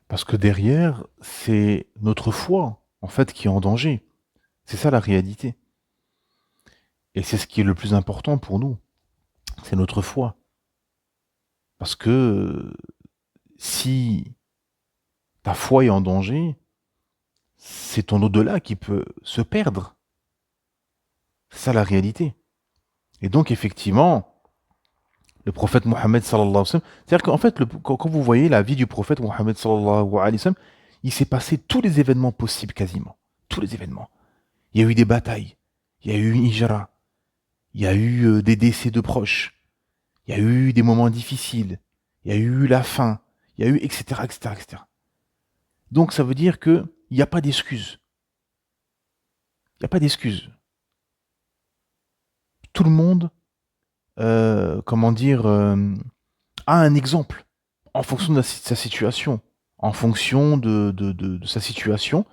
Parce que derrière, c'est notre foi, en fait, qui est en danger. C'est ça la réalité. Et c'est ce qui est le plus important pour nous. C'est notre foi. Parce que si ta foi est en danger, c'est ton au-delà qui peut se perdre. C'est ça la réalité. Et donc, effectivement, le prophète Mohammed sallallahu alayhi wa sallam, c'est-à-dire qu'en fait, quand vous voyez la vie du prophète Mohammed sallallahu alayhi wa sallam, il s'est passé tous les événements possibles quasiment. Tous les événements. Il y a eu des batailles, il y a eu une hijra, il y a eu des décès de proches, il y a eu des moments difficiles, il y a eu la faim, il y a eu etc., etc., etc. Donc ça veut dire qu'il n'y a pas d'excuse. Il n'y a pas d'excuse. Tout le monde, a un exemple en fonction de sa situation. En fonction de sa situation,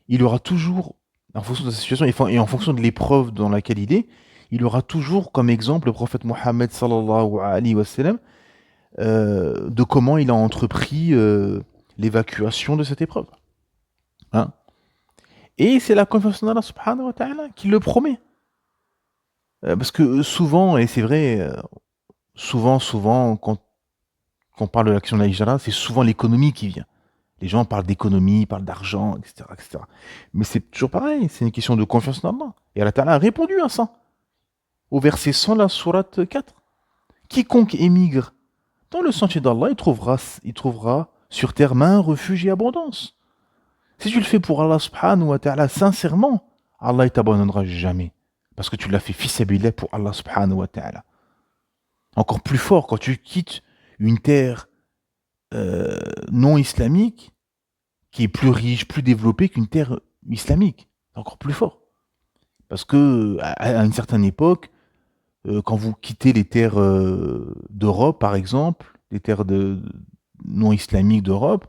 il aura toujours, en fonction de sa situation et en fonction de l'épreuve dans laquelle il aura toujours comme exemple le prophète Mohammed sallallahu alayhi wa sallam de comment il a entrepris l'évacuation de cette épreuve. Hein? Et c'est la confiance en Allah subhanahu wa ta'ala qui le promet. Parce que souvent, et c'est vrai, souvent, quand on parle de l'action de la hijra, c'est souvent l'économie qui vient. Les gens parlent d'économie, parlent d'argent, etc., etc. Mais c'est toujours pareil, c'est une question de confiance en Allah. Et Allah Ta'ala a répondu à ça. Au verset 100, la sourate 4. Quiconque émigre dans le sentier d'Allah, il trouvera sur terre main, refuge et abondance. Si tu le fais pour Allah subhanahu wa ta'ala sincèrement, Allah ne t'abandonnera jamais. Parce que tu l'as fait fils pour Allah subhanahu wa ta'ala. Encore plus fort, quand tu quittes une terre non islamique, qui est plus riche, plus développée qu'une terre islamique. C'est encore plus fort. Parce que à une certaine époque, quand vous quittez les terres d'Europe, par exemple, les terres non islamiques d'Europe,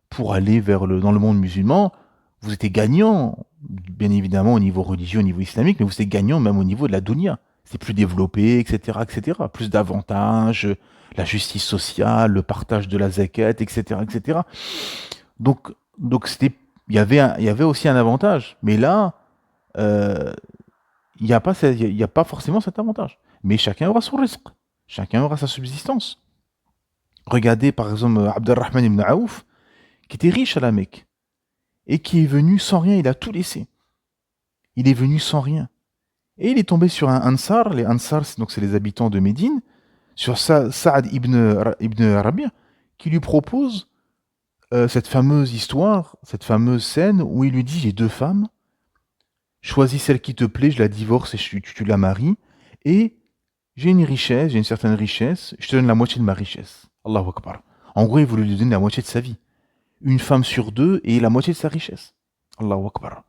pour aller dans le monde musulman, vous étiez gagnant, bien évidemment au niveau religieux, au niveau islamique, mais vous étiez gagnant même au niveau de la dunya. c'est plus développé, etc., etc. Plus d'avantages, la justice sociale, le partage de la zakat, etc., etc. Donc il y avait aussi un avantage. Mais là, euh, il y a pas forcément cet avantage. Mais chacun aura son risque. Chacun aura sa subsistance. Regardez par exemple Abdelrahman ibn Aouf, qui était riche à la Mecque, et qui est venu sans rien, il a tout laissé. Il est venu sans rien. Et il est tombé sur un Ansar, les Ansar, c'est les habitants de Médine, sur Saad ibn Rabi', qui lui propose cette fameuse histoire, cette fameuse scène où il lui dit: j'ai deux femmes, choisis celle qui te plaît, je la divorce et tu la maries, et j'ai une richesse, j'ai une certaine richesse, je te donne la moitié de ma richesse. Allahu Akbar. En gros, il voulait lui donner la moitié de sa vie. Une femme sur deux et la moitié de sa richesse. Allahu Akbar.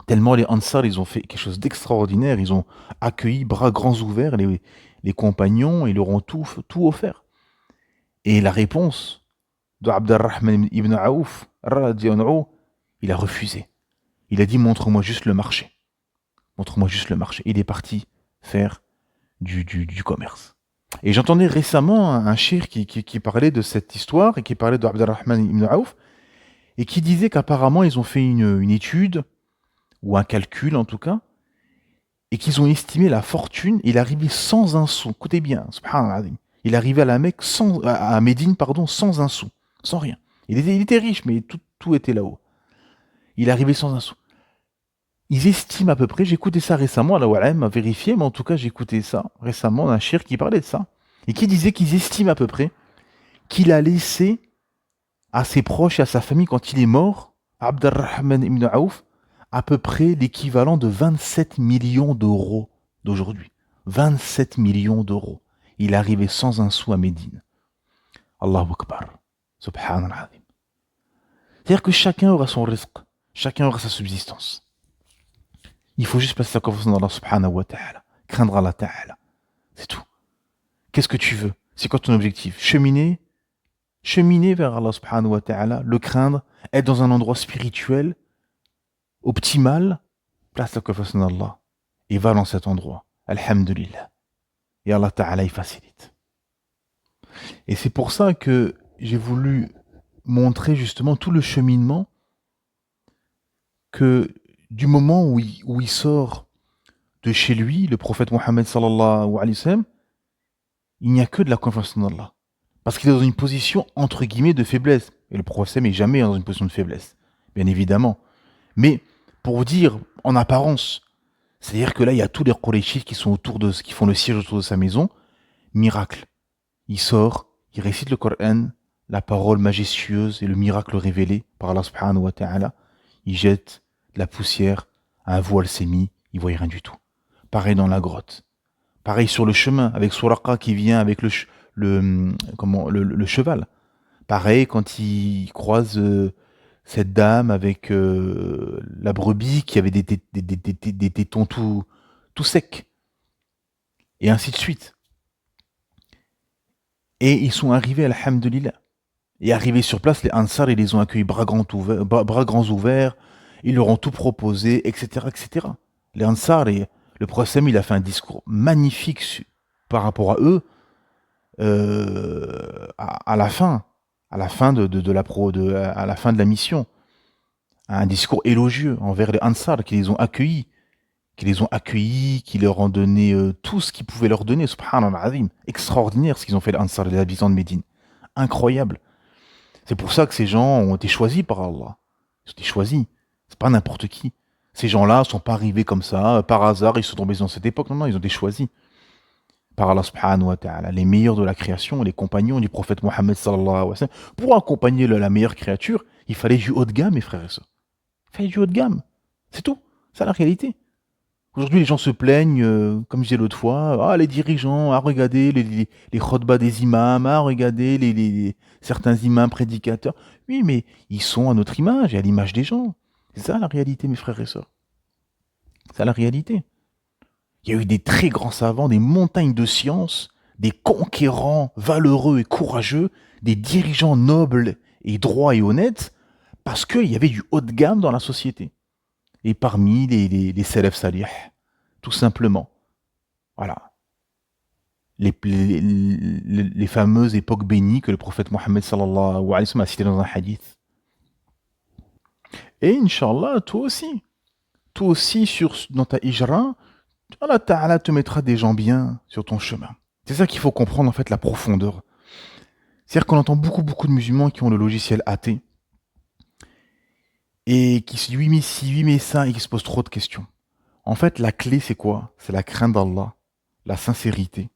Tellement les Ansar, ils ont fait quelque chose d'extraordinaire, ils ont accueilli bras grands ouverts les compagnons et leur ont tout offert. Et la réponse de Abdurrahman ibn Aouf, il a refusé. Il a dit: montre-moi juste le marché. Montre-moi juste le marché. Il est parti faire du commerce. Et j'entendais récemment un cheikh qui parlait de cette histoire et qui parlait de Abdurrahman ibn Aouf et qui disait qu'apparemment ils ont fait une étude ou un calcul en tout cas et qu'ils ont estimé la fortune. Il arrivait sans un sou. Écoutez bien, subhanallah. Il arrivait à la Mecque à Médine, pardon, sans un sou, sans rien. Il était riche, mais tout était là-haut. Il arrivait sans un sou. Ils estiment à peu près, j'ai écouté ça récemment, Allah Wa'alam, à vérifier, mais en tout cas j'ai écouté ça récemment d'un cheikh qui parlait de ça, et qui disait qu'ils estiment à peu près qu'il a laissé à ses proches et à sa famille quand il est mort, Abdurrahman ibn Aouf, à peu près l'équivalent de 27 millions d'euros d'aujourd'hui. 27 millions d'euros. Il est arrivé sans un sou à Médine. Allahu Akbar. Subhanallah. C'est-à-dire que chacun aura son risque, chacun aura sa subsistance. Il faut juste passer sa confiance dans Allah subhanahu wa ta'ala. Craindre Allah ta'ala. C'est tout. Qu'est-ce que tu veux? C'est quoi ton objectif? Cheminer vers Allah subhanahu wa ta'ala, le craindre, être dans un endroit spirituel, optimal, place ta confiance en Allah. Et va dans cet endroit. Alhamdulillah. Et Allah ta'ala, il facilite. Et c'est pour ça que j'ai voulu montrer justement tout le cheminement que du moment où il sort de chez lui, le prophète Mohammed sallallahu alayhi wa sallam, il n'y a que de la confiance en Allah. Parce qu'il est dans une position entre guillemets de faiblesse. Et le prophète n'est jamais dans une position de faiblesse, bien évidemment. Mais pour vous dire, en apparence, c'est-à-dire que là, il y a tous les Qurayshites qui sont qui font le siège autour de sa maison. Miracle. Il sort, il récite le Coran, la parole majestueuse et le miracle révélé par Allah subhanahu wa ta'ala. Il jette de la poussière, un voile s'est mis, il ne voyait rien du tout. Pareil dans la grotte. Pareil sur le chemin, avec Suraqa qui vient avec le cheval. Pareil quand il croise cette dame avec la brebis qui avait des tétons tout secs. Et ainsi de suite. Et ils sont arrivés, alhamdulillah. Et arrivés sur place, les Ansar, ils les ont accueillis bras grands ouverts, ils leur ont tout proposé, etc., etc. Les Ansar, le prophète, il a fait un discours magnifique par rapport à eux à la fin à la fin de la mission. Un discours élogieux envers les Ansar qui les ont accueillis, qui leur ont donné tout ce qu'ils pouvaient leur donner. Subhanallah azim. Extraordinaire ce qu'ils ont fait les Ansar, les habitants de Médine. Incroyable. C'est pour ça que ces gens ont été choisis par Allah. Ils ont été choisis. C'est pas n'importe qui. Ces gens-là ne sont pas arrivés comme ça, par hasard, ils sont tombés dans cette époque. Non, non, ils ont été choisis par Allah subhanahu wa ta'ala. Les meilleurs de la création, les compagnons du prophète Mohammed sallallahu alayhi wa sallam. Pour accompagner la meilleure créature, il fallait du haut de gamme, mes frères et sœurs. Il fallait du haut de gamme. C'est tout. C'est la réalité. Aujourd'hui, les gens se plaignent, comme je disais l'autre fois, les dirigeants, regardez les khutbahs des imams, regardez certains imams prédicateurs. Oui, mais ils sont à notre image et à l'image des gens. C'est ça la réalité, mes frères et sœurs. C'est la réalité. Il y a eu des très grands savants, des montagnes de science, des conquérants valeureux et courageux, des dirigeants nobles et droits et honnêtes, parce qu'il y avait du haut de gamme dans la société. Et parmi les salafs salih, tout simplement. Voilà. Les fameuses époques bénies que le prophète Mohammed sallallahu alayhi wa sallam a citées dans un hadith. Et Inch'Allah, toi aussi dans ta hijra, Allah Ta'ala te mettra des gens bien sur ton chemin. C'est ça qu'il faut comprendre en fait, la profondeur. C'est-à-dire qu'on entend beaucoup de musulmans qui ont le logiciel athée et qui se disent oui mais si, oui mais ça, et qui se posent trop de questions. En fait, la clé c'est quoi? C'est la crainte d'Allah, la sincérité.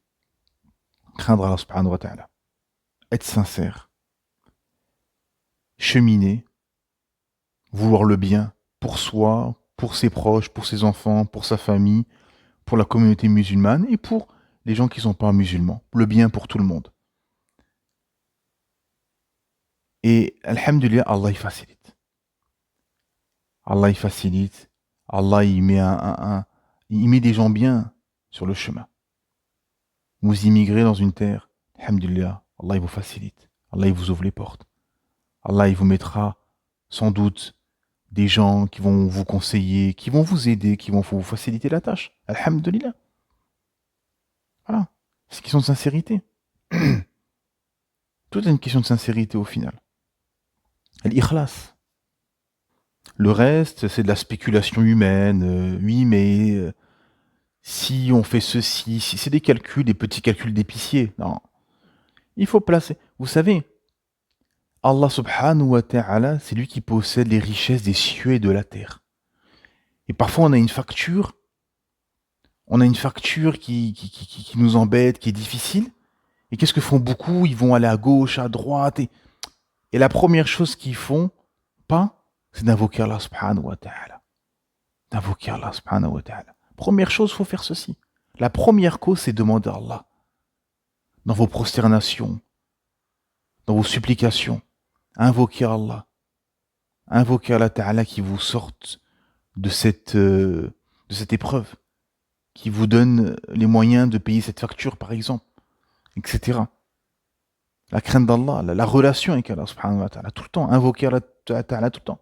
Craindre Allah subhanahu wa ta'ala. Être sincère. Cheminer. Vouloir le bien pour soi, pour ses proches, pour ses enfants, pour sa famille, pour la communauté musulmane et pour les gens qui ne sont pas musulmans. Le bien pour tout le monde. Et alhamdulillah, Allah il facilite. Allah il facilite. Allah il met, il met des gens bien sur le chemin. Vous immigrez dans une terre, alhamdulillah, Allah il vous facilite. Allah il vous ouvre les portes. Allah il vous mettra sans doute des gens qui vont vous conseiller, qui vont vous aider, qui vont vous faciliter la tâche. Alhamdulillah. Voilà. C'est une question de sincérité. Tout est une question de sincérité au final. L'ikhlas. Le reste, c'est de la spéculation humaine. Oui, mais si on fait ceci, si c'est des calculs, des petits calculs d'épicier. Non. Il faut placer. Vous savez, Allah subhanahu wa ta'ala, c'est lui qui possède les richesses des cieux et de la terre. Et parfois, on a une facture qui nous embête, qui est difficile. Et qu'est-ce que font beaucoup? Ils vont aller à gauche, à droite. Et la première chose qu'ils font, pas, c'est d'invoquer Allah subhanahu wa ta'ala. D'invoquer Allah subhanahu wa ta'ala. Première chose, il faut faire ceci. La première cause, c'est demander à Allah. Dans vos prosternations, dans vos supplications, invoquer Allah. Invoquer Allah ta'ala qui vous sorte de cette épreuve, qui vous donne les moyens de payer cette facture, par exemple, etc. La crainte d'Allah, la relation avec Allah subhanahu wa ta'ala, tout le temps, invoquer Allah ta'ala tout le temps.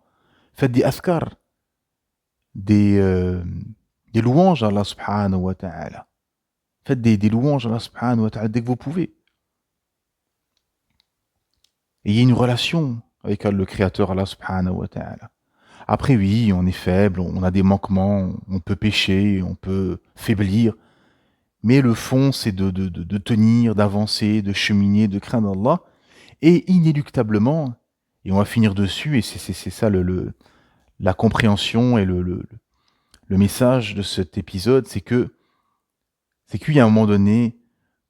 Faites des askar, des louanges à Allah subhanahu wa ta'ala. Faites des louanges à Allah subhanahu wa ta'ala dès que vous pouvez. Ayez une relation avec le Créateur Allah subhanahu wa ta'ala. Après oui, on est faible, on a des manquements, on peut pécher, on peut faiblir. Mais le fond, c'est de tenir, d'avancer, de cheminer, de craindre Allah. Et inéluctablement, et on va finir dessus, et c'est ça la compréhension et le message de cet épisode, c'est qu'il y a un moment donné,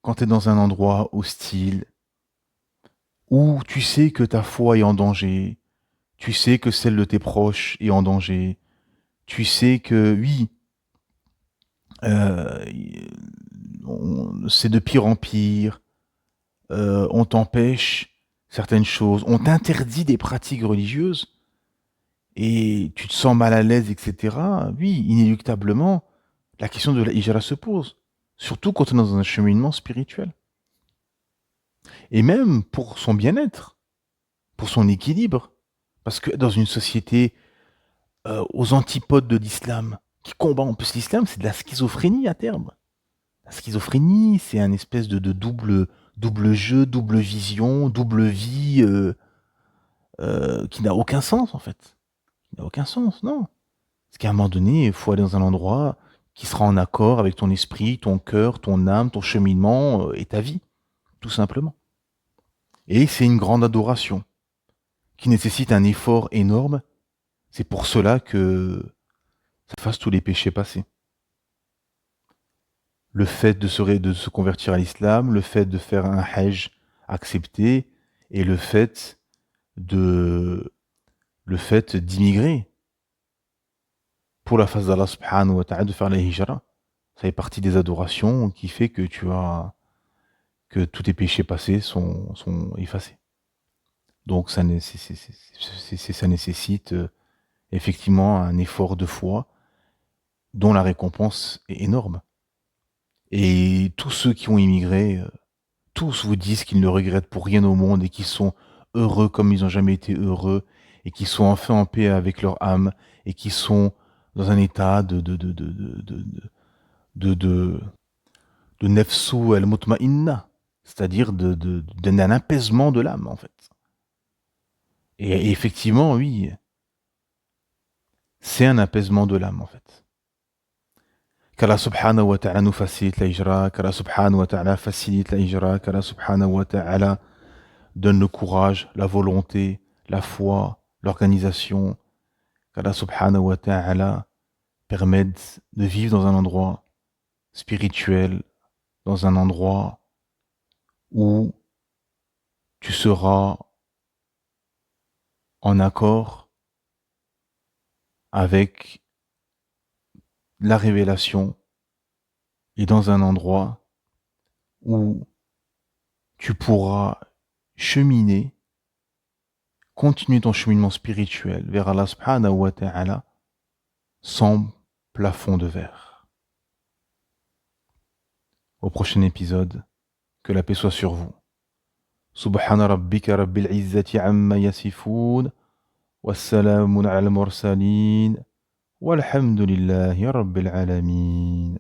quand tu es dans un endroit hostile, où tu sais que ta foi est en danger, tu sais que celle de tes proches est en danger, tu sais que oui, euh, c'est de pire en pire, on t'empêche certaines choses, on t'interdit des pratiques religieuses, et tu te sens mal à l'aise, etc., oui, inéluctablement, la question de la hijra se pose. Surtout quand on est dans un cheminement spirituel. Et même pour son bien-être, pour son équilibre. Parce que dans une société aux antipodes de l'islam, qui combat en plus l'islam, c'est de la schizophrénie à terme. La schizophrénie, c'est un espèce de double jeu, double vision, double vie qui n'a aucun sens en fait. Qui n'a aucun sens, non. Parce qu'à un moment donné, il faut aller dans un endroit qui sera en accord avec ton esprit, ton cœur, ton âme, ton cheminement et ta vie, tout simplement. Et c'est une grande adoration qui nécessite un effort énorme. C'est pour cela que ça fasse tous les péchés passés. Le fait de se convertir à l'islam, le fait de faire un hajj accepté et de le fait d'immigrer pour la face d'Allah subhanahu wa ta'ala, de faire la hijra. Ça fait partie des adorations qui fait que que tous tes péchés passés sont effacés. Donc ça nécessite effectivement un effort de foi dont la récompense est énorme. Et tous ceux qui ont immigré, tous vous disent qu'ils ne regrettent pour rien au monde et qu'ils sont heureux comme ils n'ont jamais été heureux et qu'ils sont enfin en paix avec leur âme et qu'ils sont dans un état de de nefsu al-mutma'inna, c'est-à-dire d'un apaisement de l'âme, en fait. Et effectivement, oui, c'est un apaisement de l'âme, en fait. Qu'Allah subhanahu wa ta'ala nous facilite l'hijra, qu'Allah subhanahu wa ta'ala facilite l'hijra, qu'Allah subhanahu wa ta'ala donne le courage, la volonté, la foi, l'organisation, qu'Allah subhanahu wa ta'ala permette de vivre dans un endroit spirituel, dans un endroit où tu seras en accord avec la révélation et dans un endroit où tu pourras cheminer, continuer ton cheminement spirituel vers Allah subhanahu wa ta'ala sans plafond de verre. Au prochain épisode, que la paix soit sur vous. Subhana rabbika rabbil izzati amma yasifoun, wassalamun ala al-mursalin, walhamdulillahi rabbil alamin.